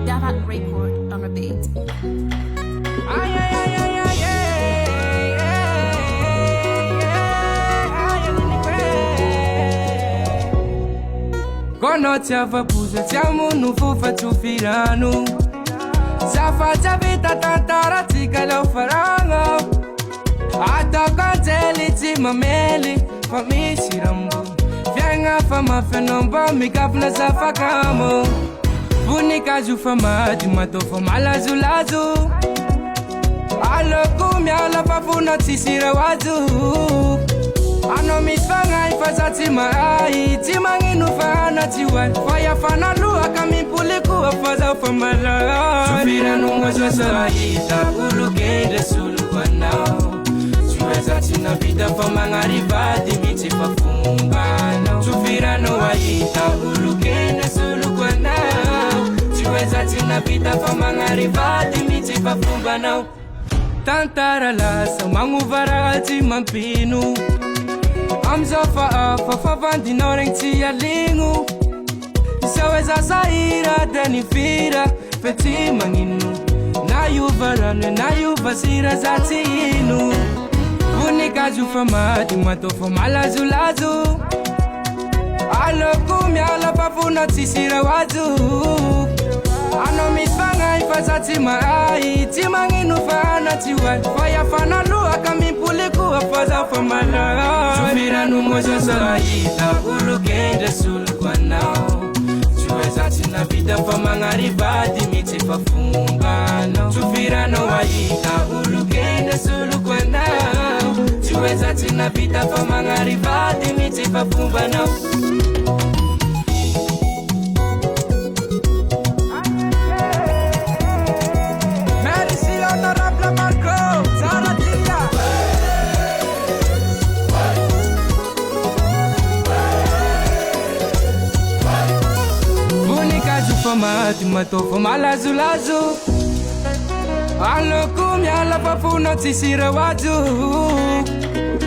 Davat record on a beat. Kono tiava buza tiamo no fofa tufirano Zafa vita tantara tika lau faranga Ata kanteli tima meli Famisi rambo Fianga fama fenomba mikapna zafa kamo Bunika ju fama di matofo malazu lazu Alo kumi ala papuna tisira wazu Ano misfanga ifaza tima ai Tima nginu fana tiwa Faya fana lua kami puliku Afaza ufamala Tufira nungo zosa ita Ulu kende sulu wanao Tuweza tina vida Famanga ribadi miti pafumbano Tufira nungo ita Ulu kende sulu wanao Tuweza tina vida Famanga ribadi miti pafumbano Tantara lasa Manguvara alti mampinu Amzafa fafavandi noreng tia lingu Saweza saira dani fira Feti manginu Na yuvarane na yuvasira zati inu Bunika jufamadi matofo malazu lazu Alo kumi ala papuna tisira wazu Ano misfanga ifazati maai Timanginu fana tiwa Faya fana lua kami puliku Afaza famala Tufira numozo saita Ulu kende sulu kwa nao Tuweza tina vida Famanga ribadi miti pafumbano Tufira no waita Ulu kende sulu kwa nao Tuweza tina vida Famanga ribadi miti pafumbano Famati matofo malazu lazu Alo kumi ala papuna tisira waju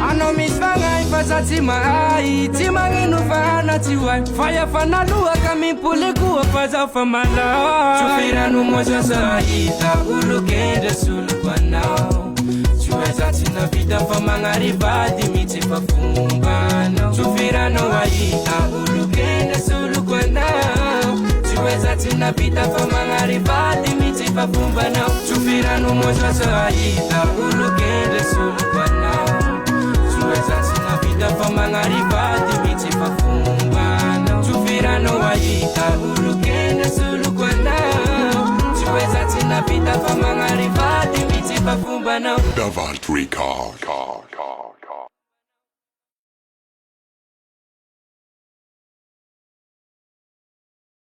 Ano misfanga ifaza tima ai Tima nginu fana tiwa Faya fana lua kami puliku Afaza famala Tufira numozo saita Ulu kende sulu wanao Tuweza tina vida Famanga ribadi miti pafumbano Tufira no waita Ulu kende sulu wanao Tuweza tina vida Famanga ribadi miti pafumbano Tufira numozo saita Ulu kende sulu wanao Tuweza tina vida Famanga ribadi miti pafumbano Tufira no waita Ulu kende sulu wanao Tuweza tina vida Famanga ribadi miti pafumbano Davat Record.